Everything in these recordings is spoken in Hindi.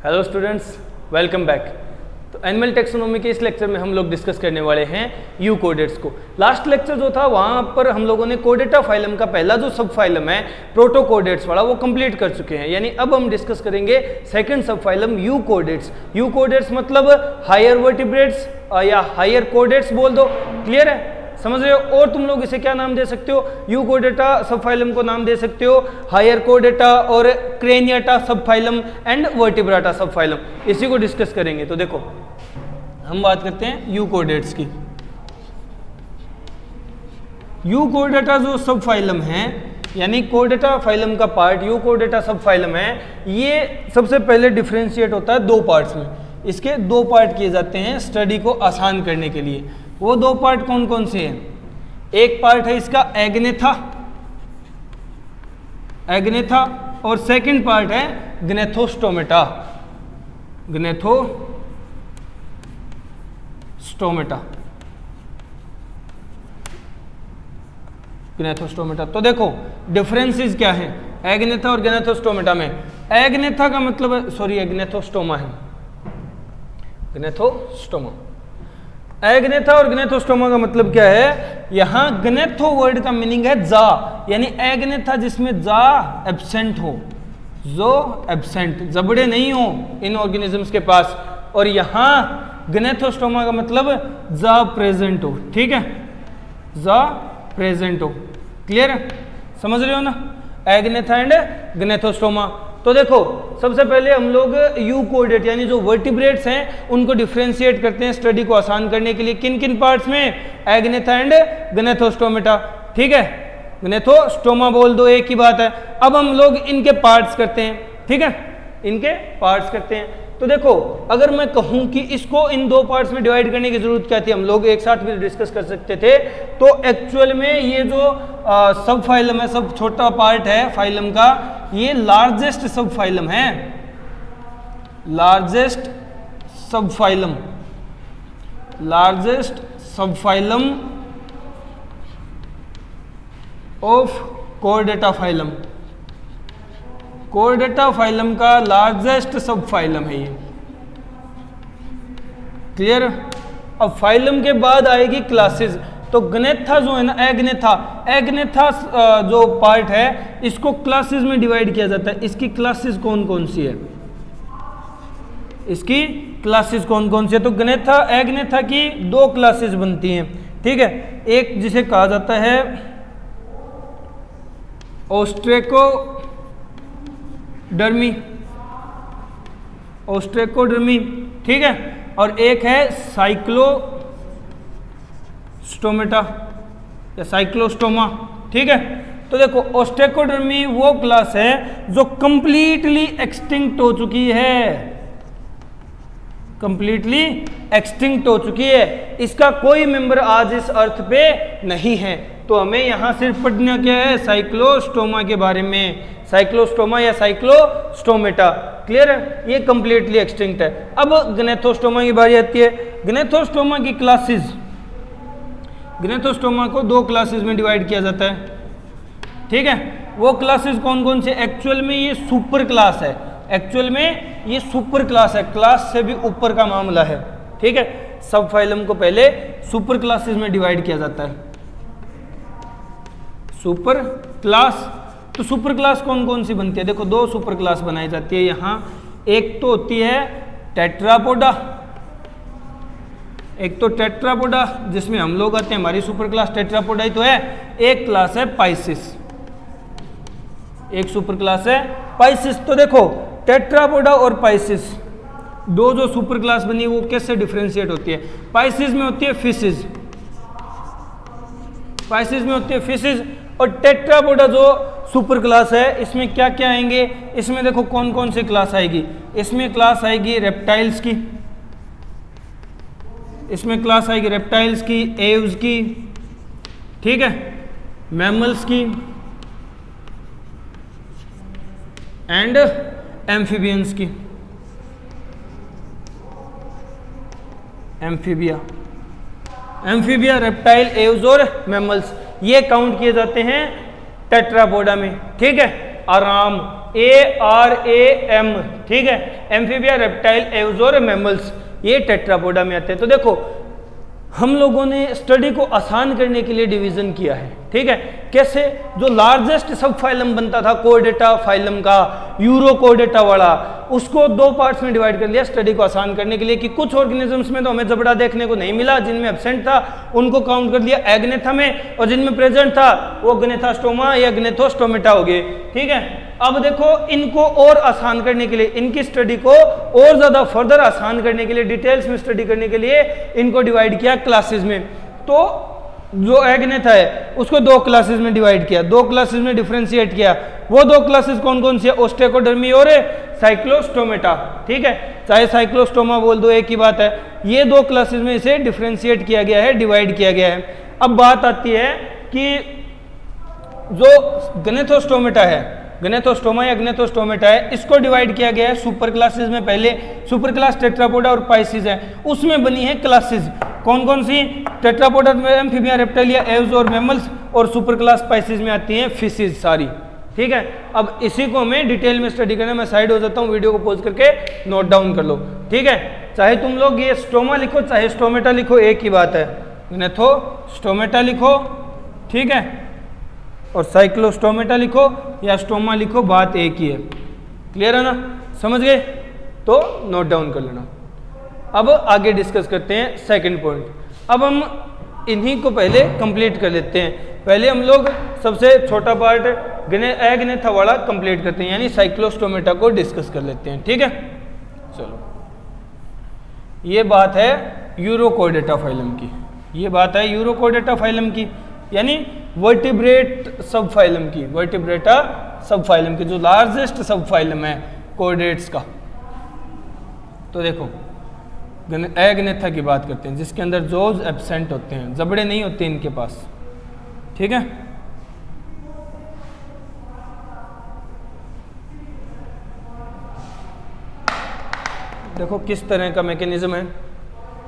Hello students, welcome back. तो एनिमल टेक्सोनोमी के इस लेक्चर में हम लोग डिस्कस करने वाले हैं यूकोडेट्स को। लास्ट लेक्चर जो था वहाँ पर हम लोगों ने कोडेटा फाइलम का पहला जो सब फाइलम है प्रोटोकोडेट्स वाला वो कंप्लीट कर चुके हैं, यानी अब हम डिस्कस करेंगे सेकंड सब फाइलम यूकोडेट्स। यूकोडेट्स मतलब हायर वर्टिब्रेट्स या हायर कोडेट्स बोल दो, क्लियर है, समझ रहे हो। और तुम लोग इसे क्या नाम दे सकते हो, यूकोडेटा सब फाइलम को नाम दे सकते हो हायर कोडेटा और क्रेनियाटा सब फाइलम एंड वर्टिब्राटा सब फाइलम, इसी को डिस्कस करेंगे। तो देखो हम बात करते हैं यूकोडेट्स की। यूकोडेटा जो सब फाइलम है, यानी कोडेटा फाइलम का पार्ट यूकोडेटा सब फाइलम है, ये सबसे पहले डिफरेंशिएट होता है दो पार्ट्स में। इसके दो पार्ट किए जाते हैं स्टडी को आसान करने के लिए। वो दो पार्ट कौन कौन से हैं? एक पार्ट है इसका एग्नेथा, एग्नेथा, और सेकंड पार्ट है ग्नेथोस्टोमेटा, ग्नेथोस्टोमेटा, ग्नेथोस्टोमेटा। तो देखो डिफरेंसेस क्या है एग्नेथा और ग्नेथोस्टोमेटा में। एग्नेथा का मतलब ग्नेथोस्टोमा है, ग्नेथोस्टोमा। एग्नेथा और ग्नेथोस्टोमा का मतलब क्या है, यहां ग्नेथो वर्ड का मीनिंग है जा, यानी एग्नेथा जिसमें जा एब्सेंट हो, जो एब्सेंट, जबड़े नहीं हो इन ऑर्गेनिजम्स के पास, और यहां ग्नेथोस्टोमा का मतलब जा प्रेजेंट हो, ठीक है, जा प्रेजेंट हो, क्लियर है, समझ रहे हो ना, एग्नेथा एंड ग्नेथोस्टोमा। तो देखो सबसे पहले हम लोग यूकोडेट यानी जो वर्टिब्रेट्स हैं उनको डिफरेंशिएट करते हैं स्टडी को आसान करने के लिए। किन किन पार्ट्स में? एग्नेथा एंड ग्नेथोस्टोमेटा, ठीक है, ग्नेथोस्टोमा बोल दो, एक ही बात है। अब हम लोग इनके पार्ट्स करते हैं, ठीक है, इनके पार्ट्स करते हैं। तो देखो अगर मैं कहूं कि इसको इन दो पार्ट्स में डिवाइड करने की जरूरत क्या थी, हम लोग एक साथ भी डिस्कस कर सकते थे। तो एक्चुअल में ये जो सब फाइलम है, सब छोटा पार्ट है फाइलम का, ये लार्जेस्ट सब फाइलम है, लार्जेस्ट सब फाइलम, लार्जेस्ट सब phylum of Chordata phylum, Chordata phylum का लार्जेस्ट सब फाइलम है ये, क्लियर। अब फाइलम के बाद आएगी क्लासेस। तो ग्नेथा जो है ना, एग्नेथा, एग्नेथा जो पार्ट है इसको क्लासेस में डिवाइड किया जाता है। इसकी क्लासेस कौन कौन सी है, इसकी क्लासेस कौन कौन सी है? तो ग्नेथा, एग्नेथा की दो क्लासेस बनती हैं, ठीक है। एक जिसे कहा जाता है ओस्ट्रेकोडर्मी, ओस्ट्रेकोडर्मी, ठीक है, और एक है साइक्लोस्टोमेटा या साइक्लोस्टोमा, ठीक है। तो देखो ओस्ट्रेकोडर्मी वो क्लास है जो कंप्लीटली एक्सटिंक्ट हो चुकी है, कंप्लीटली एक्सटिंक्ट हो चुकी है, इसका कोई मेंबर आज इस अर्थ पे नहीं है। तो हमें यहां सिर्फ पढ़ना क्या है, साइक्लोस्टोमा के बारे में, साइक्लोस्टोमा या साइक्लोस्टोमेटा, क्लियर है, ये कंप्लीटली एक्सटिंक्ट है। अब ग्नेथोस्टोमा की बारी आती है। ग्नेथोस्टोमा की क्लासेस, ग्नेथोस्टोमा को दो क्लासेस में डिवाइड किया जाता है, ठीक है। वो क्लासेस कौन कौन से? एक्चुअल में ये सुपर क्लास है, एक्चुअल में ये सुपर क्लास है, क्लास से भी ऊपर का मामला है, ठीक है। सब फाइलम को पहले सुपर क्लासेस में डिवाइड किया जाता है, सुपर क्लास। तो सुपर क्लास कौन कौन सी बनती है? देखो दो सुपर क्लास बनाई जाती है यहाँ। एक तो होती है टेट्रापोडा, एक तो टेट्रापोडा जिसमें हम लोग आते हैं, हमारी सुपर क्लास टेट्रापोडा ही तो है। एक क्लास है पाइसिस, एक सुपर क्लास है पाइसिस। तो देखो टेट्रापोडा और पाइसिस दो जो सुपर क्लास बनी वो कैसे डिफरेंशिएट होती है? पाइसिस में होती है फिशिज, पाइसिस में होती है फिशिज, और टेट्रापोडा जो सुपर क्लास है इसमें क्या क्या आएंगे? इसमें देखो कौन कौन सी क्लास आएगी। इसमें क्लास आएगी रेप्टाइल्स की, इसमें क्लास आएगी रेप्टाइल्स की, एव्स की, ठीक है, मैमल्स की एंड एम्फीबियंस की, एम्फीबिया, एम्फीबिया, रेप्टाइल, एव्स और मैमल्स, ये काउंट किए जाते हैं टेट्रापोडा में, ठीक है। आराम ARAM, ठीक है, एम्फीबिया, रेप्टाइल, एवजोर, मैमल्स, ये टेट्रापोडा में आते हैं। तो देखो हम लोगों ने स्टडी को आसान करने के लिए डिवीजन किया है, ठीक है। कैसे? जो लार्जेस्ट सब फाइलम बनता था कोर्डेटा फाइलम का, यूरोकोर्डेटा वाला, उसको दो पार्ट्स में डिवाइड कर लिया स्टडी को आसान करने के लिए कि कुछ ऑर्गेनिजम्स में तो हमें जबड़ा देखने को नहीं मिला, जिनमें एब्सेंट था उनको काउंट कर लिया एग्नेथा में, और जिनमें प्रेजेंट था वो ग्नेथास्टोमा या ग्नेथोस्टोमेटा हो गए, ठीक है। अब देखो इनको और आसान करने के लिए, इनकी स्टडी को और ज्यादा फर्दर आसान करने के लिए, डिटेल्स में स्टडी करने के लिए इनको डिवाइड किया क्लासेस में। तो जो एग्नेथा है उसको दो क्लासेस में डिवाइड किया, दो क्लासेस में डिफरेंशिएट किया। वो दो क्लासेस कौन कौन सी है? ओस्टेकोडर्मी और साइक्लोस्टोमेटा, ठीक है। चाहे साइक्लोस्टोमा बोल दो, एक ही बात है। ये दो क्लासेस में इसे डिफरेंशिएट किया गया है, डिवाइड किया गया है। अब बात आती है कि जो ग्नेथोस्टोमेटा है, ग्नेथोस्टोमा या ग्नेथोस्टोमेटा है, इसको डिवाइड किया गया है सुपर क्लासेस में। पहले सुपर क्लास टेट्रापोडा और पाइसिस है, उसमें बनी है क्लासेस। कौन कौन सी? टेट्रापोडा में एम्फीबिया, रेप्टाइलिया, एव्स और मैमल्स, और सुपर क्लास पाइसिस में आती हैं फिशेस सारी, ठीक है। अब इसी को हमें डिटेल में स्टडी करना, मैं साइड हो जाता हूँ, वीडियो को पॉज करके नोट डाउन कर लो, ठीक है। चाहे तुम लोग ये स्टोमा लिखो चाहे स्टोमेटा लिखो, एक ही बात है, ग्नेथोस्टोमेटा लिखो, ठीक है, और साइक्लोस्टोमेटा लिखो या स्टोमा लिखो, बात एक ही है। क्लियर है ना? समझ गए? तो नोट डाउन कर लेना। अब आगे डिस्कस करते हैं सेकंड पॉइंट। अब हम इन्हीं को पहले कंप्लीट कर लेते हैं। पहले हम लोग सबसे छोटा पार्ट एग्नेथा वाला कंप्लीट करते हैं, यानी साइक्लोस्टोमेटा को डिस्कस कर लेते हैं, ठीक है। चलो, ये बात है यूरोकोर्डेटा फाइलम की, ये बात है यूरोकोर्डेटा फाइलम की, यानी वर्टिब्रेट सब फाइलम की, वर्टिब्रेटा सब फाइलम की, जो लार्जेस्ट सब फाइलम है कोर्डेट्स का। तो देखो एग्नेथा की बात करते हैं, जिसके अंदर जोज एब्सेंट होते हैं, जबड़े नहीं होते इनके पास, ठीक है। देखो किस तरह का मैकेनिज्म है।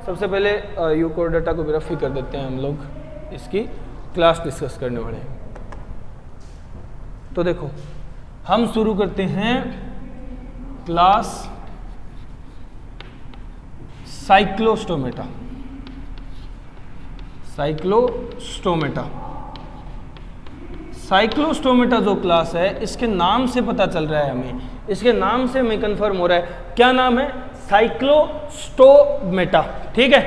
सबसे पहले यूरोकोर्डेटा को भी रफ ही कर देते हैं हम लोग, इसकी क्लास डिस्कस करने वाले हैं। तो देखो हम शुरू करते हैं क्लास साइक्लोस्टोमेटा। साइक्लोस्टोमेटा, साइक्लोस्टोमेटा जो क्लास है, इसके नाम से पता चल रहा है हमें, इसके नाम से हमें कंफर्म हो रहा है। क्या नाम है? साइक्लोस्टोमेटा, ठीक है,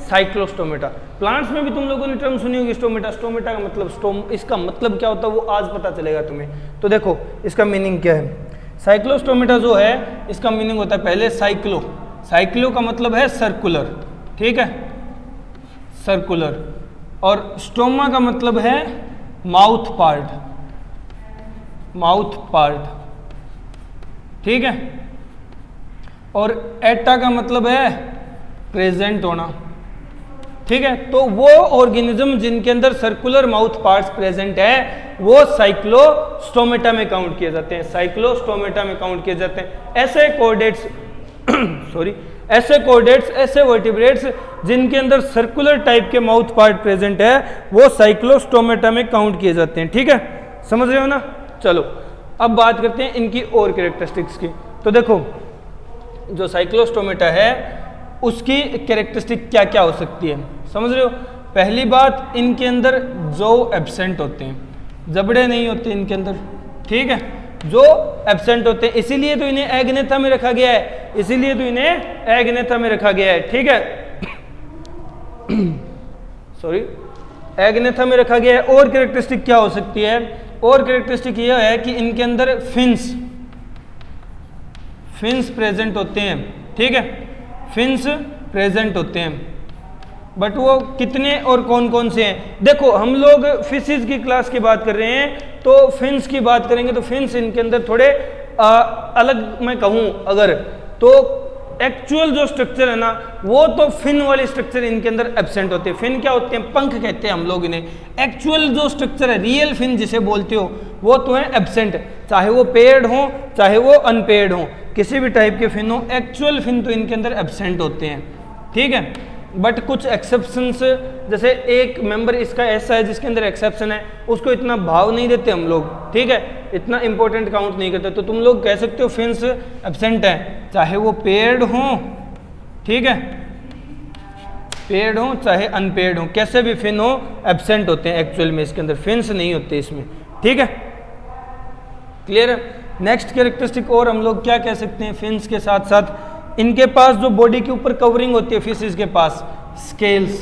साइक्लोस्टोमेटा। प्लांट्स में भी तुम लोगों ने टर्म सुनी होगी स्टोमेटा, स्टोमेटा का मतलब स्टोम, इसका मतलब क्या होता है वो आज पता चलेगा तुम्हें। तो देखो इसका मीनिंग क्या है। साइक्लोस्टोमेटा जो है इसका मीनिंग होता है, पहले साइक्लो, साइक्लो का मतलब है सर्कुलर, ठीक है, सर्कुलर, और स्टोमा का मतलब है माउथ पार्ट, माउथ पार्ट, ठीक है, और एटा का मतलब है प्रेजेंट होना, ठीक है। तो वो ऑर्गेनिज्म जिनके अंदर सर्कुलर माउथ पार्ट्स प्रेजेंट है वो साइक्लोस्टोमेटा में काउंट किए जाते हैं, साइक्लोस्टोमेटा में काउंट किए जाते हैं। ऐसे कोर्डेट्स सॉरी, ऐसे कोर्डेट्स, ऐसे वर्टिब्रेट्स जिनके अंदर सर्कुलर टाइप के माउथ पार्ट प्रेजेंट है वो साइक्लोस्टोमेटा में काउंट किए जाते हैं, ठीक है। समझ रहे हो ना? चलो अब बात करते हैं इनकी और कैरेक्टरिस्टिक्स की। तो देखो जो साइक्लोस्टोमेटा है उसकी कैरेक्टरिस्टिक क्या क्या हो सकती है, समझ रहे हो? पहली बात, इनके अंदर जो एब्सेंट होते हैं, जबड़े नहीं होते इनके अंदर, ठीक है, जो एब्सेंट होते हैं, इसीलिए तो इन्हें एग्नेथा में रखा गया है, इसीलिए तो इन्हें एग्नेथा में रखा गया है, ठीक है, सॉरी, एग्नेथा में रखा गया है। और कैरेक्टरिस्टिक क्या हो सकती है? और कैरेक्टरिस्टिक यह है कि इनके अंदर फिन्स प्रेजेंट होते हैं, ठीक है, फिन्स प्रेजेंट होते हैं, बट वो कितने और कौन कौन से हैं? देखो हम लोग फिशेस की क्लास की बात कर रहे हैं, तो फिन्स की बात करेंगे तो फिन्स इनके अंदर थोड़े अलग मैं कहूँ अगर, तो एक्चुअल जो स्ट्रक्चर है ना वो तो फिन वाले स्ट्रक्चर इनके अंदर एब्सेंट होते हैं। फिन क्या होते हैं? पंख कहते हैं हम लोग इन्हें। एक्चुअल जो स्ट्रक्चर है, रियल फिन जिसे बोलते हो, वो तो है एब्सेंट, चाहे वो पेयर्ड हो चाहे वो अनपेयर्ड हो, किसी भी टाइप के फिन हो, एक्चुअल फिन तो इनके अंदर एब्सेंट होते हैं, ठीक है। बट कुछ एक्सेप्शंस, जैसे एक मेंबर इसका ऐसा है जिसके अंदर एक्सेप्शन है, उसको इतना भाव नहीं देते हम लोग, ठीक है, इतना इंपॉर्टेंट काउंट नहीं करते। तो तुम लोग कह सकते हो फिन्स एब्सेंट है, चाहे वो पेयर्ड हो, ठीक है, पेयर्ड हो चाहे अनपेयर्ड हो, कैसे भी फिन हो एब्सेंट होते हैं एक्चुअल में, इसके अंदर फिन्स नहीं होते इसमें, ठीक है, क्लियर है। नेक्स्ट कैरेक्टरिस्टिक और हम लोग क्या कह सकते हैं फिन्स के साथ साथ, इनके पास जो बॉडी के ऊपर कवरिंग होती है फिशेस के पास, स्केल्स,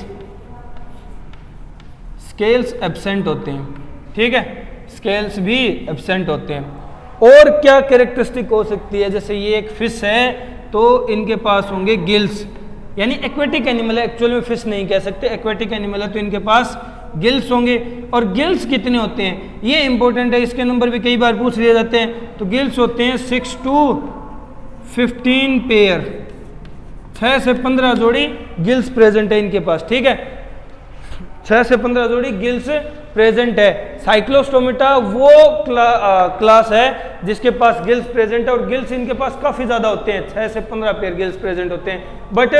स्केल्स एब्सेंट होते हैं, ठीक है, स्केल्स भी एब्सेंट होते हैं। और क्या कैरेक्टरिस्टिक हो सकती है, जैसे ये एक फिश है तो इनके पास होंगे गिल्स, यानी एक्वेटिक एनिमल है, एक्चुअल में फिश नहीं कह सकते, एक्वेटिक एनिमल है तो इनके पास गिल्स होंगे। और गिल्स कितने होते हैं ये इंपॉर्टेंट है, इसके नंबर भी कई बार पूछ लिए जाते हैं। तो गिल्स होते हैं 6 to 15 पेयर, 6 से 15 जोड़ी गिल्स प्रेजेंट है इनके पास, ठीक है, 6 से 15 जोड़ी गिल्स प्रेजेंट है। साइक्लोस्टोमेटा वो क्लास है जिसके पास गिल्स प्रेजेंट है, और गिल्स इनके पास काफ़ी ज़्यादा होते हैं, 6 से 15 पेयर गिल्स प्रेजेंट होते हैं। बट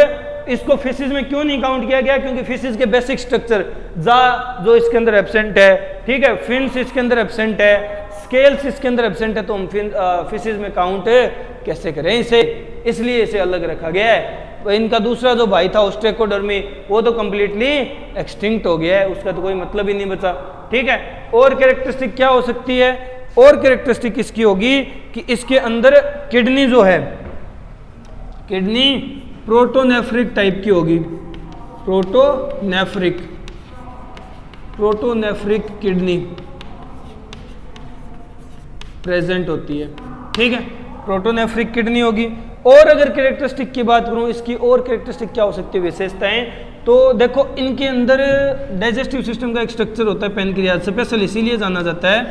इसको फिशेस में क्यों नहीं काउंट किया गया, क्योंकि फिशेस के बेसिक स्ट्रक्चर, जा जो इसके अंदर एब्सेंट है, ठीक है, फिन्स इसके अंदर एब्सेंट है, स्केल्स इसके अंदर एब्सेंट है, तो हम फिशेस में काउंट कैसे करें इसे, इसलिए इसे अलग रखा गया है। तो इनका दूसरा जो भाई था ओस्ट्रेकोडर्मी, वो तो कंप्लीटली एक्सटिंक्ट हो गया है, उसका तो कोई मतलब ही नहीं बचा, ठीक है। और कैरेक्टरिस्टिक क्या हो सकती है, और कैरेक्टरिस्टिक इसकी होगी कि इसके अंदर किडनी जो है, किडनी प्रोटोनेफ्रिक टाइप की होगी, प्रोटोनेफ्रिक, प्रोटोनेफ्रिक किडनी प्रेजेंट होती है, ठीक है, प्रोटोनेफ्रिक किडनी होगी। और अगर कैरेक्टरिस्टिक की बात करूं, इसकी और कैरेक्टरिस्टिक क्या हो सकती है विशेषताएं, तो देखो इनके अंदर डाइजेस्टिव सिस्टम का एक स्ट्रक्चर होता है पेनक्रियाज, स्पेशल इसीलिए जाना जाता है,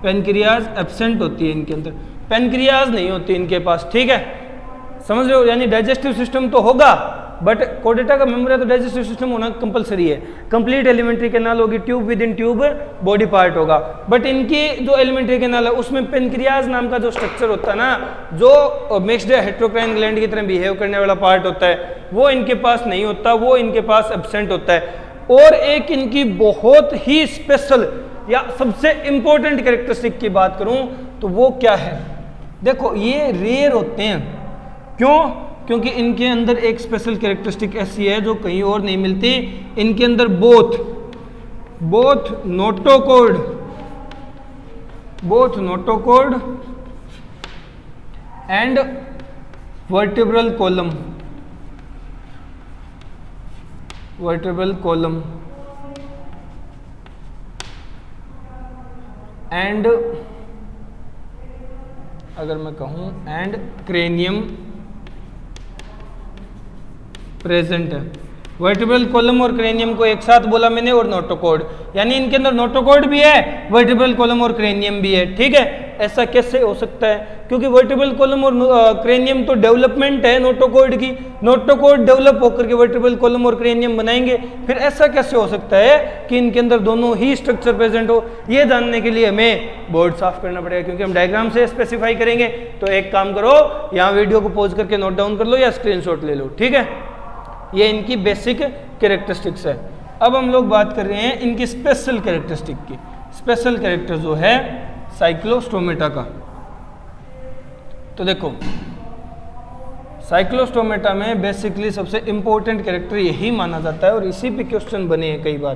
पेनक्रियाज एब्सेंट होती है इनके अंदर, पेनक्रियाज नहीं होती इनके पास, ठीक है, समझ रहे हो, यानी डाइजेस्टिव सिस्टम तो होगा बट कोर्डेटा का मेंबर है तो डाइजेस्टिव सिस्टम होना कंपलसरी है, कंप्लीट एलिमेंट्री कैनाल होगी, tube with in tube body part होगा, बट इनकी जो एलिमेंट्री कैनाल है उसमें पेनक्रियाज नाम का जो स्ट्रक्चर होता है ना, जो मिक्स्ड हेट्रोक्राइन ग्लैंड की तरह बिहेव करने वाला पार्ट होता है, वो इनके पास नहीं होता, वो इनके पास एब्सेंट होता है। और एक इनकी बहुत ही स्पेशल या सबसे इंपॉर्टेंट कैरेक्टरिस्टिक की बात करूं तो वो क्या है, देखो ये रेयर होते हैं, क्यों, क्योंकि इनके अंदर एक स्पेशल कैरेक्टरिस्टिक ऐसी है जो कहीं और नहीं मिलती, इनके अंदर both notochord and vertebral column and, अगर मैं कहूं एंड क्रेनियम प्रेजेंट है। वर्टिब्रल कॉलम और क्रेनियम को एक साथ बोला मैंने, और नोटोकॉर्ड, यानी इनके अंदर नोटोकॉर्ड भी है, वर्टिब्रल कॉलम और क्रेनियम भी है, ठीक है। ऐसा कैसे हो सकता है, क्योंकि वर्टिब्रल कॉलम और क्रेनियम तो डेवलपमेंट है नोटोकॉर्ड की, नोटोकॉर्ड डेवलप होकर के वर्टिब्रल कॉलम और क्रेनियम बनाएंगे, फिर ऐसा कैसे हो सकता है कि इनके अंदर दोनों ही स्ट्रक्चर प्रेजेंट हो, ये जानने के लिए हमें बोर्ड साफ करना पड़ेगा, क्योंकि हम डायग्राम से स्पेसिफाई करेंगे। तो एक काम करो, यहाँ वीडियो को पॉज करके नोट डाउन कर लो या स्क्रीनशॉट ले लो, ठीक है, ये इनकी बेसिक कैरेक्टरिस्टिक्स है। अब हम लोग बात कर रहे हैं इनकी स्पेशल कैरेक्टरिस्टिक की, स्पेशल कैरेक्टर जो है साइक्लोस्टोमेटा का। तो देखो साइक्लोस्टोमेटा में बेसिकली सबसे इंपॉर्टेंट कैरेक्टर यही माना जाता है, और इसी पे क्वेश्चन बने हैं कई बार।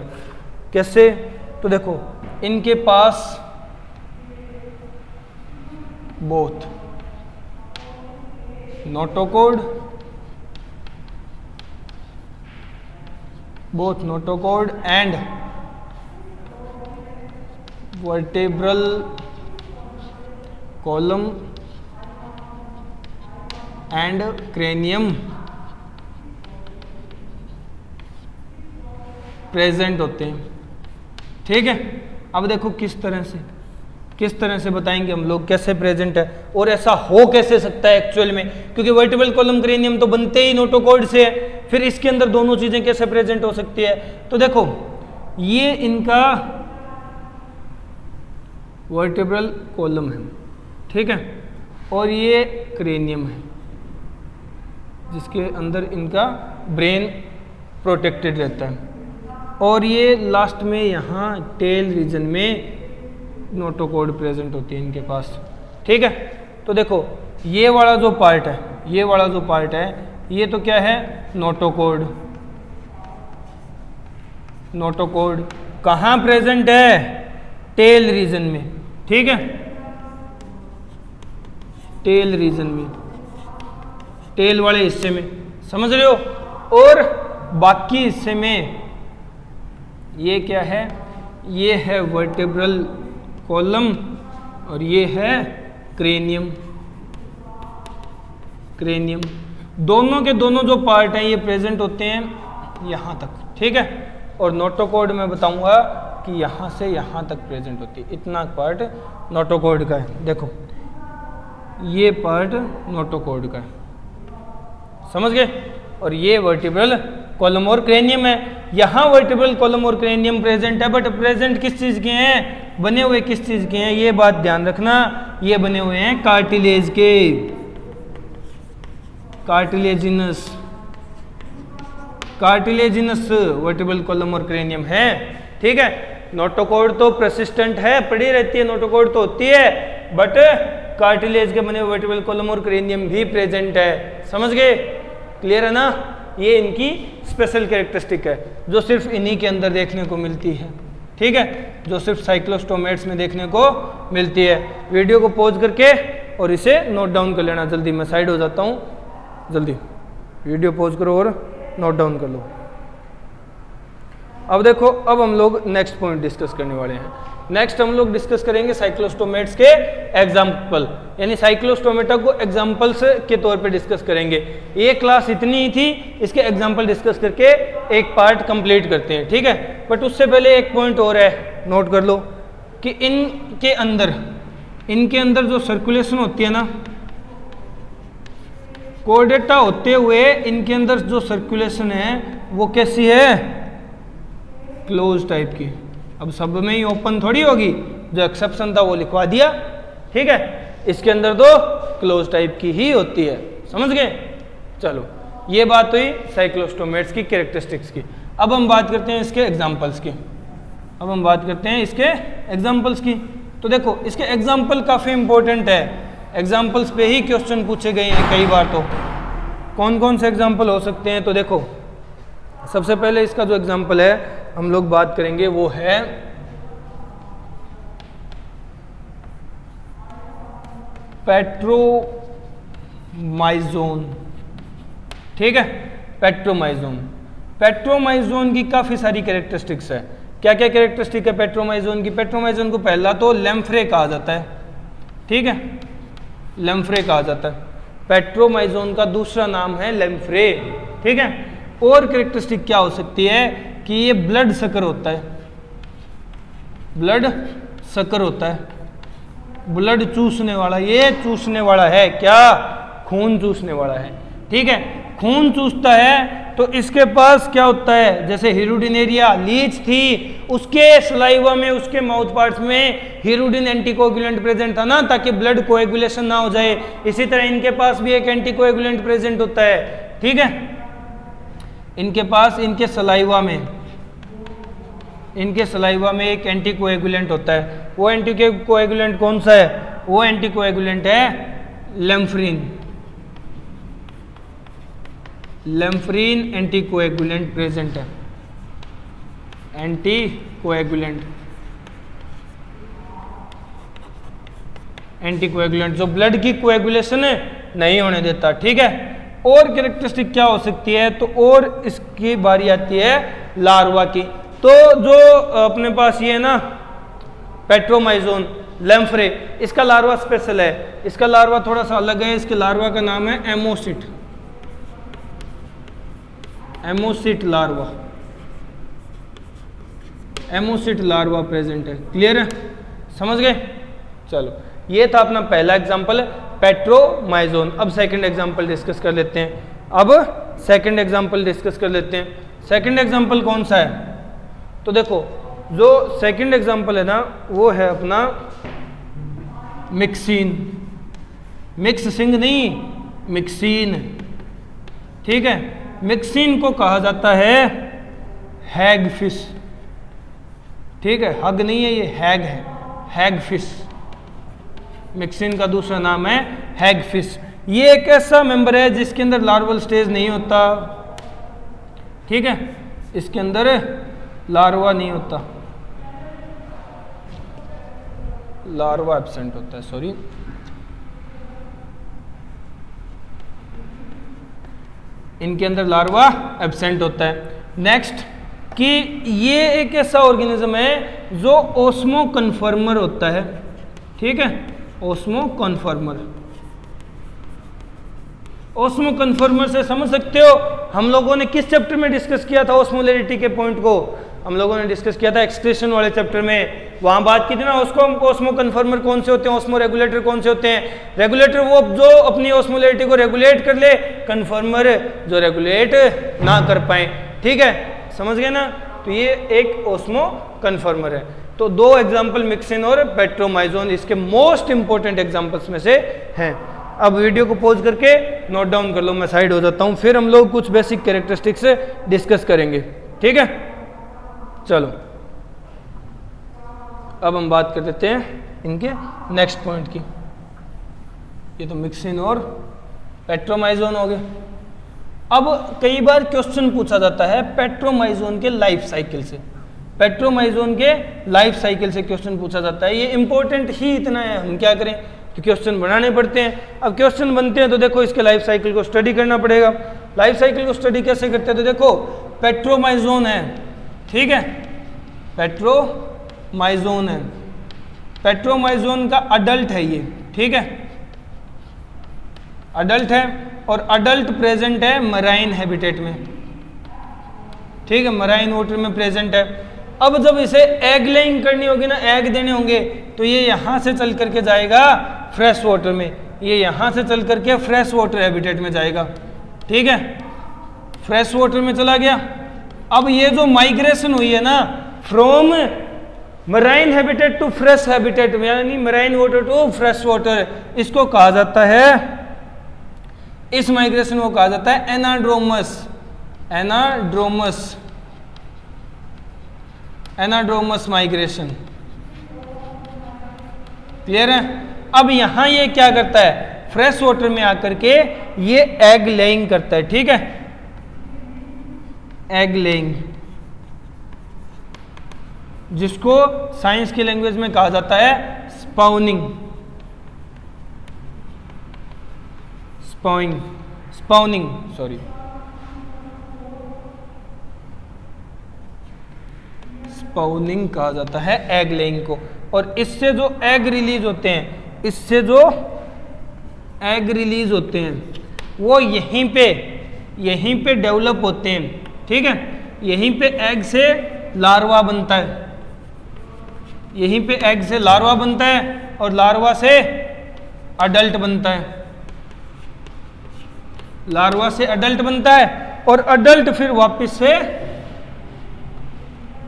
कैसे, तो देखो इनके पास both notochord and vertebral column and cranium present होते हैं, ठीक है। अब देखो किस तरह से बताएंगे हम लोग कैसे प्रेजेंट है, और ऐसा हो कैसे सकता है एक्चुअल में, क्योंकि वर्टिब्रल कॉलम क्रेनियम तो बनते ही नोटोकॉर्ड से है, फिर इसके अंदर दोनों चीजें कैसे प्रेजेंट हो सकती है। तो देखो ये इनका वर्टिब्रल कॉलम है, ठीक है, और ये क्रेनियम है, जिसके अंदर इनका ब्रेन प्रोटेक्टेड रहता है। और ये लास्ट में यहाँ टेल रीजन में नोटोकॉर्ड प्रेजेंट होती है इनके पास। ठीक है, तो देखो ये वाला जो पार्ट है, ये वाला जो पार्ट है, ये तो क्या है, नोटोकॉर्ड। नोटोकॉर्ड कहाँ प्रेजेंट है, टेल रीजन में। ठीक है, टेल रीजन में, टेल वाले हिस्से में, समझ रहे हो। और बाकी हिस्से में ये क्या है, ये है वर्टेब्रल कॉलम और ये है क्रेनियम। क्रेनियम दोनों के दोनों जो पार्ट हैं ये प्रेजेंट होते हैं यहाँ तक। ठीक है, और नोटोकॉर्ड मैं बताऊंगा कि यहाँ से यहाँ तक प्रेजेंट होती है। इतना पार्ट नोटोकॉर्ड का है। देखो ये पार्ट नोटोकॉर्ड का है, समझ गए। और ये वर्टिब्रल कॉलम और क्रेनियम है। यहाँ वर्टिब्रल कॉलम और क्रेनियम प्रेजेंट है, बट प्रेजेंट किस चीज़ के हैं, बने हुए किस चीज़ के हैं, ये बात ध्यान रखना। ये बने हुए हैं कार्टिलेज के, कार्टिलेजिनस, कार्टिलेजिनस वर्टिब्रल कॉलम और क्रेनियम है। ठीक है, नोटोकॉर्ड तो परसिस्टेंट है, पड़ी रहती है, नोटोकॉर्ड तो होती है, बट कार्टिलेज के बने हुए वर्टिब्रल कॉलम और क्रेनियम भी प्रेजेंट है। समझ गए, क्लियर है ना। ये इनकी स्पेशल कैरेक्टरिस्टिक है जो सिर्फ इन्हीं के अंदर देखने को मिलती है। ठीक है, जो सिर्फ साइक्लोस्टोमेट्स में देखने को मिलती है। वीडियो को पॉज करके और इसे नोट डाउन कर लेना जल्दी। मैं साइड हो जाता हूँ, जल्दी वीडियो पॉज करो और नोट डाउन कर लो। अब देखो, अब हम लोग नेक्स्ट पॉइंट डिस्कस करने वाले हैं। नेक्स्ट हम लोग डिस्कस करेंगे साइक्लोस्टोमेट्स के एग्जाम्पल, यानी साइक्लोस्टोमेटा को एग्जाम्पल्स के तौर पे डिस्कस करेंगे। ये क्लास इतनी ही थी, इसके एग्जाम्पल डिस्कस करके एक पार्ट कंप्लीट करते हैं। ठीक है, बट उससे पहले एक पॉइंट और है, नोट कर लो कि इनके अंदर जो सर्कुलेशन होती है ना, कोर्डेटा होते हुए इनके अंदर जो सर्कुलेशन है वो कैसी है, क्लोज टाइप की। अब सब में ही ओपन थोड़ी होगी, जो एक्सेप्शन था वो लिखवा दिया। ठीक है, इसके अंदर तो क्लोज टाइप की ही होती है। समझ गए, चलो ये बात हुई साइक्लोस्टोमेट्स की कैरेक्टरिस्टिक्स की। अब हम बात करते हैं इसके एग्जाम्पल्स की। अब हम बात करते हैं इसके एग्जाम्पल्स की। तो देखो इसके एग्जाम्पल काफ़ी इंपॉर्टेंट है, एग्जाम्पल्स पे ही क्वेश्चन पूछे गए हैं कई बार। तो कौन कौन से एग्जाम्पल हो सकते हैं, तो देखो सबसे पहले इसका जो एग्जाम्पल है हम लोग बात करेंगे वो है पेट्रोमाइजोन। ठीक है, पेट्रोमाइजोन, पेट्रोमाइजोन की काफ़ी सारी कैरेक्टरिस्टिक्स है। क्या क्या कैरेक्टरिस्टिक है पेट्रोमाइजोन की। पेट्रोमाइजोन को पहला तो लैम्फ्रे कहा जाता है। ठीक है, लैम्फ्रे कहा जाता है। पेट्रोमाइजोन का दूसरा नाम है लैम्फ्रे। ठीक है, और कैरेक्टरिस्टिक क्या हो सकती है कि ये ब्लड सकर होता है, ब्लड सकर होता है, ब्लड चूसने वाला, ये चूसने वाला है, क्या, खून चूसने वाला है। ठीक है, खून चूसता है तो इसके पास क्या होता है, जैसे हिरुडिनेरिया लीच थी, उसके सलाइवा में, उसके माउथ पार्ट्स में हिरुडिन एंटीकोएगुलेंट प्रेजेंट था ना, ताकि ब्लड कोएगुलेशन ना हो जाए। इसी तरह इनके पास भी एक एंटीकोएगुलेंट प्रेजेंट होता है। ठीक है, इनके पास, इनके सलाइवा में एक एंटीकोएगुलेंट होता है। वो एंटीकोएगुलेंट कौन सा है, वो एंटीकोएगुलेंट है लैम्फ्रिन। लैम्फ्रिन एंटीकोएगुलेंट प्रेजेंट है, एंटीकोएगुलेंट, एंटीकोएगुलेंट जो ब्लड की कोएगुलेशन नहीं होने देता। ठीक है, और कैरेक्टरिस्टिक क्या हो सकती है, तो और इसकी बारी आती है लार्वा की। तो जो अपने पास ये है ना पेट्रोमाइजोन, लैम्फ्रे, इसका लार्वा स्पेशल है, इसका लार्वा थोड़ा सा अलग है। इसके लार्वा का नाम है एमोसिट, एमोसिट लार्वा, एमोसिट लार्वा प्रेजेंट है। क्लियर है, समझ गए। चलो ये था अपना पहला एग्जांपल पेट्रोमाइजोन। अब सेकंड एग्जांपल डिस्कस कर लेते हैं। सेकंड एग्जांपल कौन सा है, तो देखो जो सेकंड एग्जांपल है ना वो है अपना मिक्सिन, मिक्स सिंग नहीं, मिक्सिन, ठीक है। मिक्सिन को कहा जाता है हैगफिश, ठीक है, हग नहीं है ये, हैग है, हैगफिश। मिक्सिन का दूसरा नाम है हैगफिश। ये एक ऐसा मेंबर है जिसके अंदर लार्वल स्टेज नहीं होता, ठीक है, इसके अंदर लार्वा नहीं होता, लार्वा एब्सेंट होता है, सॉरी, इनके अंदर लार्वा एब्सेंट होता है। नेक्स्ट कि ये एक ऐसा ऑर्गेनिज्म है जो ओस्मो कन्फर्मर होता है, ठीक है, ओस्मो कन्फर्मर। ओस्मो कन्फर्मर से समझ सकते हो हम लोगों ने किस चैप्टर में डिस्कस किया था ओस्मोलैरिटी के पॉइंट को, हम लोगों ने डिस्कस किया था एक्सक्रीशन वाले चैप्टर में। वहां बात की थी ना ओस्मो कन्फर्मर कौन से होते हैं, ओस्मो रेगुलेटर कौन से होते हैं। रेगुलेटर वो जो अपनी ओस्मोलैरिटी को रेगुलेट कर ले, कन्फर्मर जो रेगुलेट ना कर पाए, ठीक है, समझ गए ना। तो ये एक ओस्मो कन्फर्मर है। तो दो एग्जाम्पल मिक्सिन और पेट्रोमाइजोन इसके मोस्ट इंपॉर्टेंट एग्जाम्पल्स में से हैं। अब वीडियो को पॉज करके नोट डाउन कर लो, मैं साइड हो जाता हूं, फिर हम लोग कुछ बेसिक कैरेक्टरिस्टिक्स डिस्कस करेंगे, ठीक है। चलो अब हम बात कर देते हैं इनके नेक्स्ट पॉइंट की। ये तो मिक्सिन और पेट्रोमाइजोन हो गए। अब कई बार क्वेश्चन पूछा जाता है पेट्रोमाइजोन के लाइफ साइकिल से, पेट्रोमाइजोन के लाइफ साइकिल से क्वेश्चन पूछा जाता है। ये इंपॉर्टेंट ही इतना है, हम क्या करें तो क्वेश्चन बनाने पड़ते हैं। अब क्वेश्चन बनते हैं तो देखो इसके लाइफ साइकिल को स्टडी करना पड़ेगा। लाइफ साइकिल को स्टडी कैसे करते हैं तो देखो पेट्रोमाइजोन है, ठीक है, पेट्रोमाइजोन है, पेट्रोमाइजोन का अडल्ट है ये, ठीक है, अडल्ट है और अडल्ट प्रेजेंट है मराइन हैबिटेट में, ठीक है, मराइन वाटर में प्रेजेंट है। अब जब इसे एग लेइंग करनी होगी ना, एग देने होंगे, तो ये यहां से चल करके जाएगा फ्रेश वाटर में, ये यहां से चल करके फ्रेश वाटर हैबिटेट में जाएगा, ठीक है, फ्रेश वाटर में चला गया। अब ये जो माइग्रेशन हुई है ना from marine habitat to fresh habitat, यानी marine water to fresh water, इसको कहा जाता है, इस माइग्रेशन को कहा जाता है anadromous, anadromous, anadromous migration. Clear है। अब यहां ये क्या करता है, फ्रेश वाटर में आकर के ये एग लेइंग करता है, ठीक है, एग लेइंग, जिसको साइंस की लैंग्वेज में कहा जाता है स्पाउनिंग, स्पाउनिंग सॉरी, स्पाउनिंग कहा जाता है एग लेइंग को। और इससे जो एग रिलीज होते हैं, इससे जो एग रिलीज होते हैं वो यहीं पे डेवलप होते हैं, ठीक है, यहीं पे एग से लार्वा बनता है, यहीं पे एग से लार्वा बनता है और लार्वा से अडल्ट बनता है, लार्वा से अडल्ट बनता है और अडल्ट फिर वापस से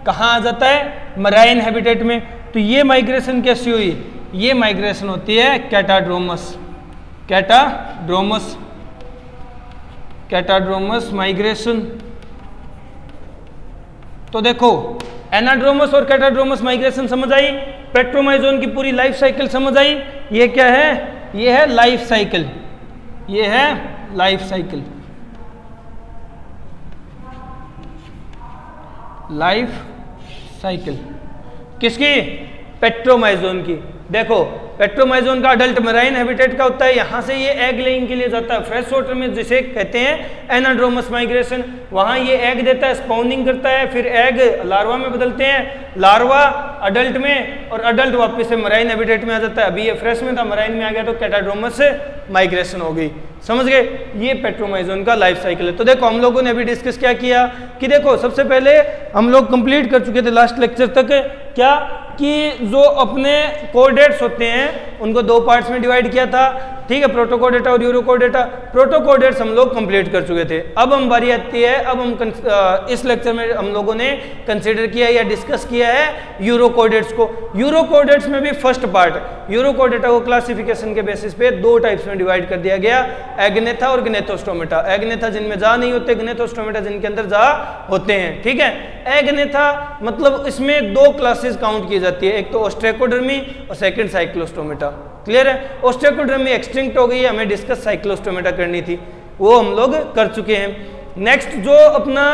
कहाँ आ जाता है, मराइन हैबिटेट में। तो ये माइग्रेशन कैसी हुई, ये माइग्रेशन होती है कैटाड्रोमस, कैटाड्रोमस, कैटाड्रोमस माइग्रेशन। तो देखो एनाड्रोमस और कैटाड्रोमस माइग्रेशन समझ आई, पेट्रोमाइजोन की पूरी लाइफ साइकिल समझ आई। ये क्या है, ये है लाइफ साइकिल, ये है लाइफ साइकिल, लाइफ साइकिल किसकी, पेट्रोमाइजोन की। देखो पेट्रोमाइजोन का अडल्ट मराइन हैबिटेट का होता है, यहां से ये एग लेइंग के लिए जाता है फ्रेश वाटर में, जिसे कहते हैं एनाड्रोमस माइग्रेशन। वहां ये एग देता है, स्पाउनिंग करता है, फिर एग लार्वा में बदलते हैं, लार्वा अडल्ट में और अडल्ट वापस से मराइन हैबिटेट में आ जाता है। अभी ये फ्रेश में था, मराइन में आ गया तो कैटाड्रोमस माइग्रेशन हो गई, समझ गए। ये पेट्रोमाइजोन का लाइफ साइकिल है। तो देखो हम लोगों ने अभी डिस्कस क्या किया कि देखो सबसे पहले हम लोग कंप्लीट कर चुके थे लास्ट लेक्चर तक क्या कि जो अपने कोऑर्डिनेट्स होते हैं उनको दो पार्ट्स में डिवाइड किया था, ठीक है, प्रोटोकोडेटा और यूरोकोडेटा। प्रोटोकोडेट्स हम लोग कंप्लीट कर चुके थे। अब हम बारी आती है, अब हम इस लेक्चर में हम लोगों ने कंसीडर किया या डिस्कस किया है यूरोकोडेट्स को। यूरोकोडेट्स में भी फर्स्ट पार्ट यूरोकोडेटा को क्लासिफिकेशन के बेसिस पे दो टाइप्स में डिवाइड कर दिया गया, एग्नेथा और ग्नेथोस्टोमेटा। एग्नेथा जिनमें जा नहीं होते, ग्नेथोस्टोमेटा जिनके अंदर जा होते हैं। ठीक है, एग्नेथा मतलब इसमें दो क्लासेस काउंट की जाती है, एक तो ओस्ट्रेकोडर्मी और सेकंड साइक्लोस्टोमेटा। क्लियर है, ओस्ट्रेकोडर्मी एक्सटिंक्ट हो गई है, हमें डिस्कस साइक्लोस्टोमेटा करनी थी, वो हम लोग कर चुके हैं। नेक्स्ट जो अपना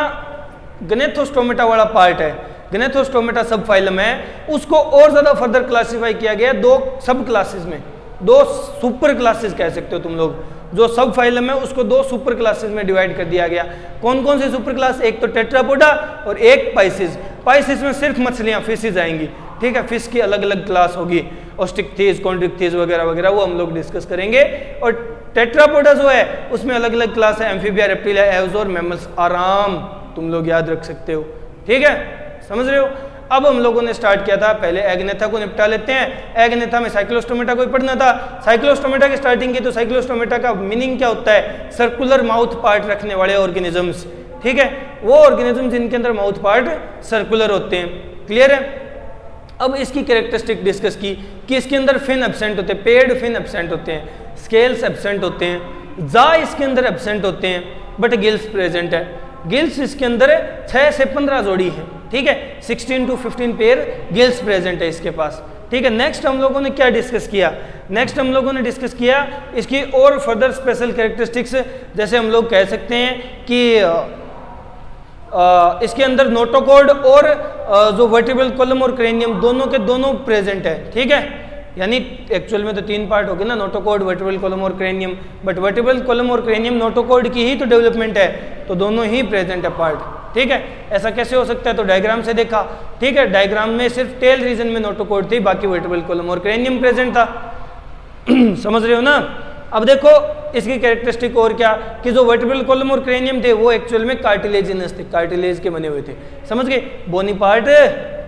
ग्नेथोस्टोमेटा वाला पार्ट है, ग्नेथोस्टोमेटा सब फाइलम है, उसको और ज्यादा फर्दर क्लासिफाई किया गया दो सब क्लासेस में, दो सुपर क्लासेस कह सकते हो तुम लोग। जो सब फाइलम है उसको दो सुपर क्लासेस में डिवाइड कर दिया गया। कौन कौन से सुपर क्लास? एक तो टेट्रापोडा और एक पाइसिस। पाइसिस में सिर्फ मछलियां, फिशेज आएंगी। ठीक है, फिश की अलग अलग क्लास होगी, ऑस्टिकथीज, कॉन्ड्रिकथीज वगैरह वगैरह, वो हम लोग डिस्कस करेंगे। और टेट्रापोडा जो है उसमें अलग अलग क्लास है, एम्फीबिया, रेप्टिलिया, एवजोर, मैमल्स। आराम तुम लोग याद रख सकते हो। ठीक है, समझ रहे हो। अब हम लोगों ने स्टार्ट किया था, पहले एग्नेथा को निपटा लेते हैं। एग्नेथा में साइक्लोस्टोमेटा को ही पढ़ना था। साइक्लोस्टोमेटा की स्टार्टिंग की तो साइक्लोस्टोमेटा का मीनिंग क्या होता है? सर्कुलर माउथ पार्ट रखने वाले ऑर्गेनिजम्स। ठीक है, वो ऑर्गेनिज्म जिनके अंदर माउथ पार्ट सर्कुलर होते हैं। क्लियर है। अब इसकी कैरेक्टरिस्टिक डिस्कस की कि इसके अंदर फिन एब्सेंट होते हैं, पेड फिन एब्सेंट होते हैं, स्केल्स एब्सेंट होते हैं, जा इसके अंदर एब्सेंट होते हैं, बट गिल्स प्रेजेंट है। गिल्स इसके अंदर 6 से 15 जोड़ी है। ठीक है, 16 to 15 पेयर गिल्स प्रेजेंट है इसके पास। ठीक है, नेक्स्ट हम लोगों ने क्या डिस्कस किया? नेक्स्ट हम लोगों ने डिस्कस किया इसकी और फर्दर स्पेशल कैरेक्टरिस्टिक्स, जैसे हम लोग कह सकते हैं कि इसके अंदर नोटोकॉर्ड और जो वर्टिब्रल कॉलम और क्रेनियम दोनों के दोनों प्रेजेंट है। ठीक है, यानी एक्चुअल में तो 3 पार्ट हो गए ना, नोटोकॉर्ड, वर्टिब्रल कॉलम और क्रेनियम, बट वर्टिब्रल कॉलम और क्रेनियम नोटोकॉर्ड की ही तो डेवलपमेंट है, तो दोनों ही प्रेजेंट है पार्ट। ठीक है, ऐसा कैसे हो सकता है? तो डायग्राम से देखा। ठीक है, डायग्राम में सिर्फ टेल रीजन में नोटोकॉर्ड थी, बाकी वर्टिब्रल कॉलम और क्रेनियम प्रेजेंट था। समझ रहे हो ना। अब देखो इसकी कैरेक्टरिस्टिक और क्या कि जो वर्टिब्रल कॉलम और क्रेनियम थे वो एक्चुअल में कार्टिलेजिनस थे, कार्टिलेज के बने हुए थे। समझ गए, बोनी पार्ट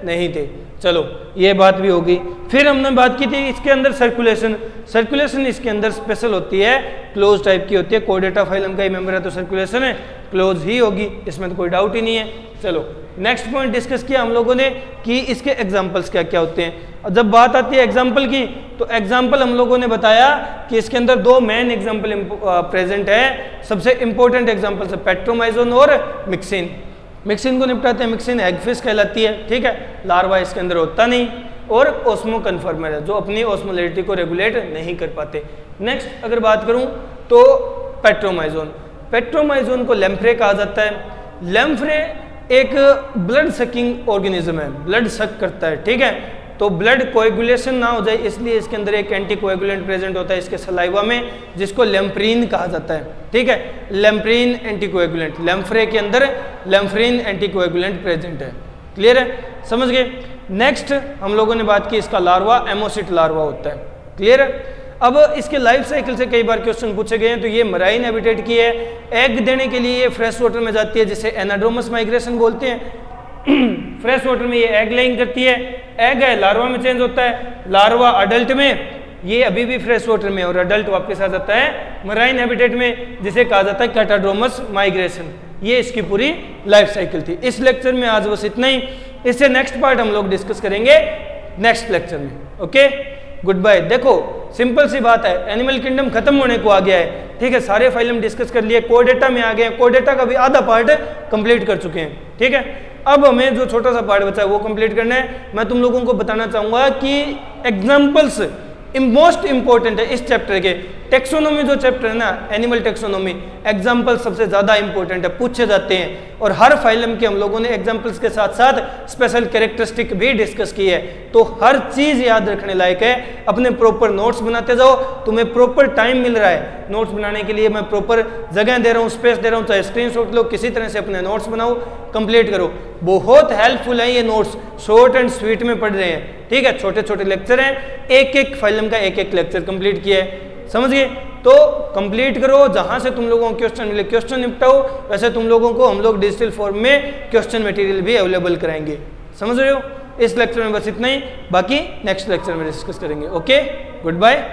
नहीं थे। चलो ये बात भी होगी। फिर हमने बात की थी इसके अंदर सर्कुलेशन। सर्कुलेशन इसके अंदर स्पेशल होती है, क्लोज टाइप की होती है। कोडेटा फाइलम का ही मेंबर है तो सर्कुलेशन है क्लोज ही होगी, इसमें तो कोई डाउट ही नहीं है। चलो नेक्स्ट पॉइंट डिस्कस किया हम लोगों ने कि इसके एग्जाम्पल्स क्या क्या होते हैं। और जब बात आती है एग्जाम्पल की, तो एग्जाम्पल हम लोगों ने बताया कि इसके अंदर दो मेन एग्जाम्पल प्रेजेंट है। सबसे इंपॉर्टेंट एग्जाम्पल है पेट्रोमाइजोन और मिक्सिन। मिक्सिन को निपटाते हैं, मिक्सिन एगफिश कहलाती है। ठीक है, लार्वा इसके अंदर होता नहीं, और ओस्मो कन्फर्मर है जो अपनी ओस्मोलैरिटी को रेगुलेट नहीं कर पाते। नेक्स्ट अगर बात करूं तो पेट्रोमाइजोन, पेट्रोमाइजोन को लैम्फ्रे कहा जाता है। लैम्फ्रे एक ब्लड सकिंग ऑर्गेनिज्म है, ब्लड सक करता है। ठीक है, तो ब्लड कोएगुलेशन ना हो जाए इसलिए इसके अंदर एक एंटी कोएगुलेंट प्रेजेंट होता है इसके सलाइवा में, जिसको लैम्प्रीन कहा जाता है। ठीक है, लैम्प्रीन एंटी कोएगुलेंट, लैम्फ्रे के अंदर लैम्फ्रीन एंटी कोएगुलेंट प्रेजेंट है। क्लियर है, समझ गए। नेक्स्ट हम लोगों ने बात की इसका लार्वा एमोसिट लार्वा होता है। क्लियर है। अब इसके लाइफ साइकिल से कई बार क्वेश्चन पूछे गए हैं, तो ये मराइन हैबिटेट की है। एग देने के लिए ये फ्रेश वाटर में जाती है, जिसे एनाड्रोमस माइग्रेशन बोलते हैं। फ्रेश वाटर में ये एग लेइंग करती है, एग है लार्वा में चेंज होता है, लार्वा अडल्ट में, ये अभी भी फ्रेश वाटर में, और अडल्ट वापस आ जाता है मराइन हैबिटेट में, जिसे कहा जाता है कैटाड्रोमस माइग्रेशन। ये इसकी पूरी लाइफ साइकिल थी। इस लेक्चर में आज बस इतना ही। इससे नेक्स्ट पार्ट हम लोग डिस्कस करेंगे नेक्स्ट लेक्चर में। Okay, goodbye. देखो सिंपल सी बात है, एनिमल किंगडम खत्म होने को आ गया है। ठीक है, सारे फाइलम डिस्कस कर लिए, कोडेटा में आ गए, कोडेटा का भी आधा पार्ट कंप्लीट कर चुके हैं। ठीक है, अब हमें जो छोटा सा पार्ट बचा है वो कंप्लीट करना है। मैं तुम लोगों को बताना चाहूंगा कि एग्जाम्पल्स मोस्ट इंपॉर्टेंट है इस चैप्टर के। टेक्सोनोमी जो चैप्टर है ना, एनिमल टेक्सोनोमी, एग्जाम्पल सबसे ज्यादा इंपॉर्टेंट है, पूछे जाते हैं। और हर फाइलम के हम लोगों ने एग्जाम्पल्स के साथ साथ स्पेशल कैरेक्टरिस्टिक भी डिस्कस की है, तो हर चीज याद रखने लायक है। अपने प्रॉपर नोट्स बनाते जाओ, तुम्हें प्रॉपर टाइम मिल रहा है नोट्स बनाने के लिए, मैं प्रॉपर जगह दे रहा हूँ, स्पेस दे रहा हूँ, चाहे स्क्रीनशॉट लो, किसी तरह से अपने नोट्स बनाओ, कंप्लीट करो। बहुत हेल्पफुल है ये नोट्स, शॉर्ट एंड स्वीट में पढ़ रहे हैं। ठीक है, छोटे छोटे लेक्चर हैं, एक एक फाइलम का एक एक लेक्चर कंप्लीट किया है, समझ गए। तो कंप्लीट करो, जहां से तुम लोगों को क्वेश्चन मिले क्वेश्चन निपटाओ। वैसे तुम लोगों को हम लोग डिजिटल फॉर्म में क्वेश्चन मटेरियल भी अवेलेबल कराएंगे, समझ रहे हो। इस लेक्चर में बस इतना ही, बाकी नेक्स्ट लेक्चर में डिस्कस करेंगे। Okay, good bye.